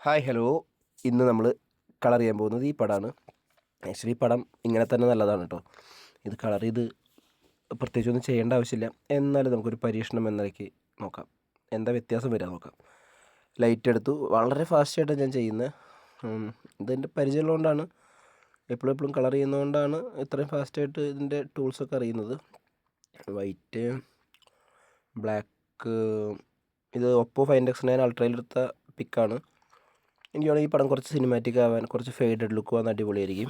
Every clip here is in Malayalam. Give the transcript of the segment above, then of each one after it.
Hi hello. ഇന്ന് നമ്മൾ കളർ ചെയ്യാൻ പോകുന്നത് ഈ പടമാണ്. ആക്ച്വലി ഈ പടം ഇങ്ങനെ തന്നെ നല്ലതാണ് കേട്ടോ. ഇത് കളർ ചെയ്ത് പ്രത്യേകിച്ചൊന്നും ചെയ്യേണ്ട ആവശ്യമില്ല. എന്നാലും നമുക്കൊരു പരീക്ഷണം എന്ന നിലയ്ക്ക് നോക്കാം, എന്താ വ്യത്യാസം വരാൻ നോക്കാം. ലൈറ്റ് എടുത്തു, വളരെ ഫാസ്റ്റായിട്ടാണ് ഞാൻ ചെയ്യുന്നത്. ഇതെൻ്റെ പരിചയമുള്ളതുകൊണ്ടാണ്, എപ്പോഴും എപ്പോഴും കളർ ചെയ്യുന്നതുകൊണ്ടാണ് ഇത്രയും ഫാസ്റ്റായിട്ട് ഇതിൻ്റെ ടൂൾസൊക്കെ അറിയുന്നത്. വൈറ്റ്, ബ്ലാക്ക്, ഇത് ഒപ്പോ ഫൈൻഡ് X9 അൾട്രയിലെടുത്ത പിക്കാണ്. എനിക്ക് വേണമെങ്കിൽ ഈ പടം കുറച്ച് സിനിമാറ്റിക് ആവാൻ, കുറച്ച് ഫെയ്ഡഡ് ലുക്ക് വന്ന് അടിപൊളിയായിരിക്കും.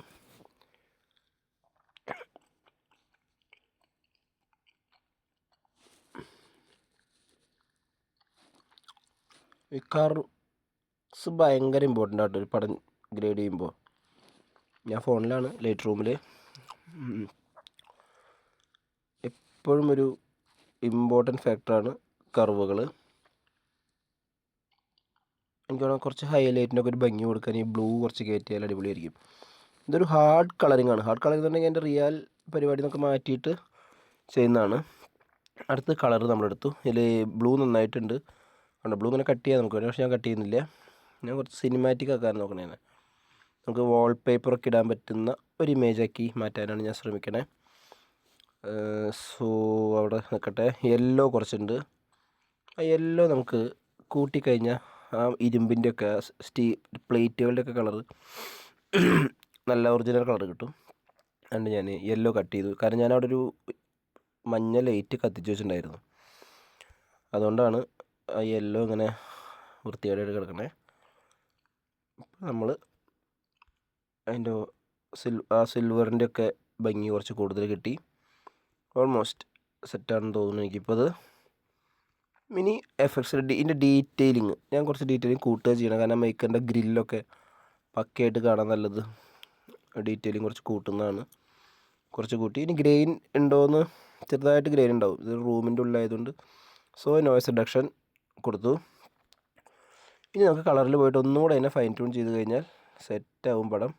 ഈ കളർസ് ഭയങ്കര ഇമ്പോർട്ടൻ്റ് ആട്ടോ ഒരു പടം ഗ്രേഡ് ചെയ്യുമ്പോൾ. ഞാൻ ഫോണിലാണ് ലൈറ്റ് റൂമിൽ. എപ്പോഴും ഒരു ഇമ്പോർട്ടൻറ്റ് ഫാക്ടറാണ് കർവുകൾ. എനിക്ക് വേണമെങ്കിൽ കുറച്ച് ഹൈലൈറ്റിനൊക്കെ ഒരു ഭംഗി കൊടുക്കാൻ ഈ ബ്ലൂ കുറച്ച് കയറ്റിയാൽ അടിപൊളിയായിരിക്കും. ഇതൊരു ഹാർഡ് കളറിംഗ് ആണ്. ഹാർഡ് കളറിംഗ് എന്നുണ്ടെങ്കിൽ എൻ്റെ റിയൽ പരിപാടി എന്നൊക്കെ മാറ്റിയിട്ട് ചെയ്യുന്നതാണ്. അടുത്ത കളർ നമ്മളെടുത്തു. ഇതിൽ ബ്ലൂ നന്നായിട്ടുണ്ട്. ഉണ്ട്, ബ്ലൂ ഇങ്ങനെ കട്ട് ചെയ്യാൻ നമുക്ക് വേണ്ടി, പക്ഷേ ഞാൻ കട്ട് ചെയ്യുന്നില്ല. ഞാൻ കുറച്ച് സിനിമാറ്റിക് ആക്കാൻ നോക്കണേ. നമുക്ക് വാൾപേപ്പറൊക്കെ ഇടാൻ പറ്റുന്ന ഒരു ഇമേജാക്കി മാറ്റാനാണ് ഞാൻ ശ്രമിക്കണേ. സോ അവിടെ നിൽക്കട്ടെ. യെല്ലോ കുറച്ചുണ്ട്. ആ യെല്ലോ നമുക്ക് കൂട്ടിക്കഴിഞ്ഞാൽ ആ ഇരുമ്പിൻ്റെയൊക്കെ പ്ലേറ്റുകളുടെയൊക്കെ കളറ് നല്ല ഒറിജിനൽ കളർ കിട്ടും. അതുകൊണ്ട് ഞാൻ യെല്ലോ കട്ട് ചെയ്തു. കാരണം ഞാൻ അവിടെ ഒരു മഞ്ഞ ലൈറ്റ് കത്തിച്ച് വെച്ചിട്ടുണ്ടായിരുന്നു. അതുകൊണ്ടാണ് ആ യെല്ലോ ഇങ്ങനെ വൃത്തികേടായിട്ട് കിടക്കണേ. നമ്മൾ അതിൻ്റെ സിൽവറിൻ്റെ ഒക്കെ ഭംഗി കുറച്ച് കൂടുതൽ കിട്ടി. ഓൾമോസ്റ്റ് സെറ്റാണെന്ന് തോന്നുന്നു എനിക്കിപ്പോൾ. അത് മിനി എഫക്ട്സ് ഇതിൻ്റെ ഡീറ്റെയിലിങ് ഞാൻ കുറച്ച് ഡീറ്റെയിലിങ് കൂട്ടുക ചെയ്യണം. കാരണം മേക്കറിൻ്റെ ഗ്രില്ലൊക്കെ പക്കയായിട്ട് കാണാൻ നല്ലത് ഡീറ്റെയിലിങ് കുറച്ച് കൂട്ടുന്നതാണ്. കുറച്ച് കൂട്ടി. ഇനി ഗ്രെയിൻ ഉണ്ടോയെന്ന്, ചെറുതായിട്ട് ഗ്രെയിൻ ഉണ്ടാവും, ഇത് റൂമിൻ്റെ ഉള്ളിലായതുകൊണ്ട്. സോ നോയ്സ് റിഡക്ഷൻ കൊടുത്തു. ഇനി നമുക്ക് കളറിൽ പോയിട്ട് ഒന്നുകൂടെ അതിനെ ഫൈൻ ട്യൂൺ ചെയ്ത് കഴിഞ്ഞാൽ സെറ്റാവും പടം.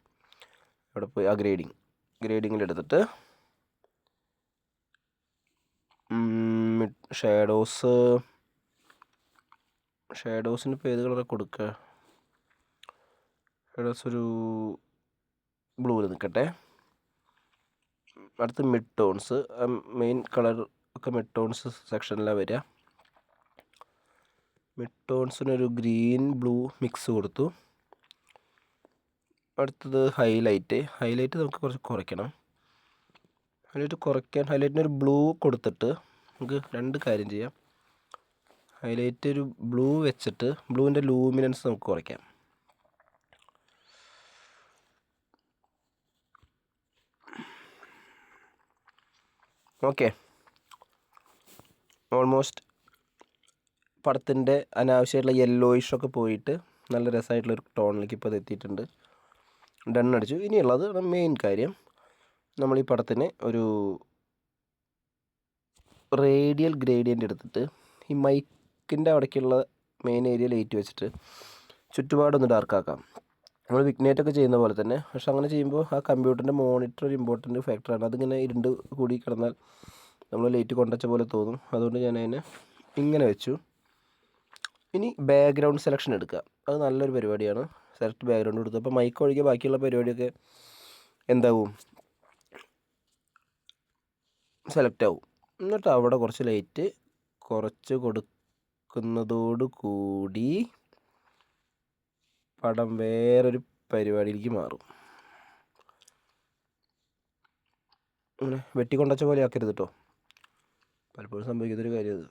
അവിടെ പോയി ആ ഗ്രേഡിങ്ങിലെടുത്തിട്ട് ഷാഡോസിന് ഇപ്പോൾ ഏത് കളറൊക്കെ കൊടുക്കുക? ഷാഡോസ് ഒരു ബ്ലൂവിൽ നിൽക്കട്ടെ. അടുത്ത് മിഡ് ടോൺസ്, മെയിൻ കളർ ഒക്കെ മിഡ് ടോൺസ് സെക്ഷനിലാണ് വരിക. മിഡ് ടോൺസിനൊരു ഗ്രീൻ ബ്ലൂ മിക്സ് കൊടുത്തു. അടുത്തത് ഹൈലൈറ്റ് നമുക്ക് കുറച്ച് കുറയ്ക്കണം. ഹൈലൈറ്റിനൊരു ബ്ലൂ കൊടുത്തിട്ട് നമുക്ക് രണ്ട് കാര്യം ചെയ്യാം. ഹൈലൈറ്റ് ഒരു ബ്ലൂ വെച്ചിട്ട് ബ്ലൂവിൻ്റെ ലൂമിനൻസ് നമുക്ക് കുറയ്ക്കാം. ഓക്കെ, ഓൾമോസ്റ്റ് പടത്തിൻ്റെ അനാവശ്യമായിട്ടുള്ള യെല്ലോയിഷൊക്കെ പോയിട്ട് നല്ല രസമായിട്ടുള്ളൊരു ടോണിലേക്ക് ഇപ്പോൾ എത്തിയിട്ടുണ്ട്. ഡണ്ണടിച്ചു. ഇനിയുള്ളത് മെയിൻ കാര്യം, നമ്മൾ ഈ പടത്തിന് ഒരു റേഡിയൽ ഗ്രേഡിയൻ്റ് എടുത്തിട്ട് ഈ മൈക്കിൻ്റെ അവിടേക്കുള്ള മെയിൻ ഏരിയ ലൈറ്റ് വെച്ചിട്ട് ചുറ്റുപാടൊന്ന് ഡാർക്കാക്കാം. നമ്മൾ വിഗ്നേറ്റൊക്കെ ചെയ്യുന്ന പോലെ തന്നെ. പക്ഷെ അങ്ങനെ ചെയ്യുമ്പോൾ ആ കമ്പ്യൂട്ടറിൻ്റെ മോണിറ്റർ ഒരു ഇമ്പോർട്ടൻറ്റ് ഫാക്ടറാണ്. അതിങ്ങനെ ഇരുണ്ട് കൂടി കിടന്നാൽ നമ്മൾ ലൈറ്റ് കൊണ്ടുവച്ച പോലെ തോന്നും. അതുകൊണ്ട് ഞാൻ അതിനെ ഇങ്ങനെ വെച്ചു. ഇനി ബാക്ക്ഗ്രൗണ്ട് സെലക്ഷൻ എടുക്കുക. അത് നല്ലൊരു പരിപാടിയാണ്. സെലക്ട് ബാക്ക്ഗ്രൗണ്ട് കൊടുത്തു. അപ്പോൾ മൈക്ക് ഒഴികെ ബാക്കിയുള്ള പരിപാടിയൊക്കെ എന്താവും, സെലക്ട് ആവും. എന്നിട്ട് അവിടെ കുറച്ച് ലൈറ്റ് കുറച്ച് കൊടുക്കുന്നതോടു കൂടി പടം വേറൊരു പരിപാടിയിലേക്ക് മാറും. അങ്ങനെ വെട്ടിക്കൊണ്ടച്ച പോലെ ആക്കരുത് കേട്ടോ, പലപ്പോഴും സംഭവിക്കുന്നൊരു കാര്യം അത്.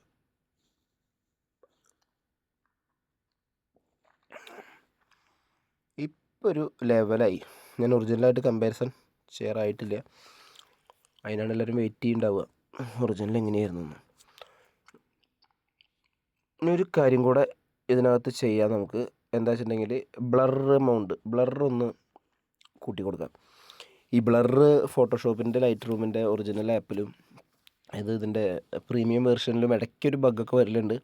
ഇപ്പോൾ ഒരു ലെവലായി. ഞാൻ ഒറിജിനലായിട്ട് കമ്പാരിസൺ ചെയ്യാറായിട്ടില്ല. അതിനാണ് എല്ലാവരും വെയിറ്റ് ചെയ്യുന്നുണ്ടാവുക ഒറിജിനൽ എങ്ങനെയായിരുന്നു എന്ന്. ഇനി ഒരു കാര്യം കൂടെ ഇതിനകത്ത് ചെയ്യാം നമുക്ക്. എന്താ വെച്ചിട്ടുണ്ടെങ്കിൽ ബ്ലറൊന്ന് കൂട്ടി കൊടുക്കാം. ഈ ബ്ലറ് ഫോട്ടോഷോപ്പിൻ്റെ ലൈറ്റ് റൂമിൻ്റെ ഒറിജിനൽ ആപ്പിലും ഇതിൻ്റെ പ്രീമിയം വെർഷനിലും ഇടയ്ക്കൊരു ബഗ്ഗൊക്കെ വരലുണ്ട്.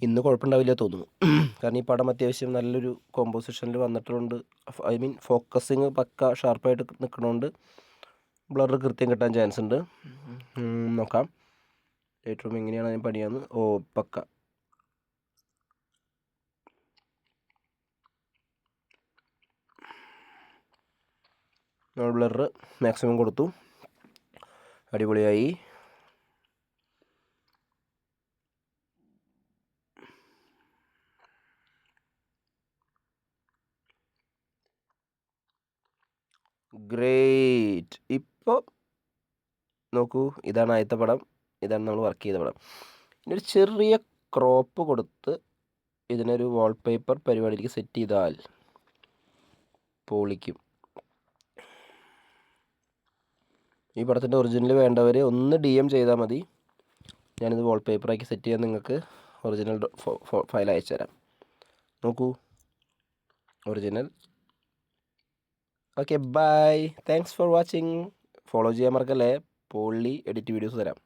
ഇന്ന് കുഴപ്പമുണ്ടാവില്ല തോന്നുന്നു. കാരണം ഈ പടം അത്യാവശ്യം നല്ലൊരു കോമ്പോസിഷനിൽ വന്നിട്ടുണ്ട്. ഫോക്കസിങ് പക്ക ഷാർപ്പായിട്ട് നിൽക്കണോണ്ട് ബ്ലർ കൃത്യം കിട്ടാൻ ചാൻസ് ഉണ്ട്. നോക്കാം ലൈറ്റ് റൂം എങ്ങനെയാണ് അതിന് പണിയാന്ന്. പക്ക നമ്മൾ ബ്ലർ മാക്സിമം കൊടുത്തു. അടിപൊളിയായി. ഗ്രേറ്റ്. ഇപ്പോൾ നോക്കൂ, ഇതാണ് ആദ്യത്തെ പടം, ഇതാണ് നമ്മൾ വർക്ക് ചെയ്ത പടം. ഇനി ഒരു ചെറിയ ക്രോപ്പ് കൊടുത്ത് ഇതിനൊരു വാൾപേപ്പർ പരിപാടിക്ക് സെറ്റ് ചെയ്താൽ പൊളിക്കും. ഈ പടത്തിൻ്റെ ഒറിജിനൽ വേണ്ടവർ ഒന്ന് DM ചെയ്താൽ മതി. ഞാനിത് വാൾപേപ്പറാക്കി സെറ്റ് ചെയ്യാൻ നിങ്ങൾക്ക് ഒറിജിനൽ ഫയൽ അയച്ചു തരാം. നോക്കൂ, original. Okay, bye. Thanks for watching. Follow ചെയ്യാൻ മറക്കല്ലേ. പൊള്ളി എഡിറ്റ് വീഡിയോസ് തരാം.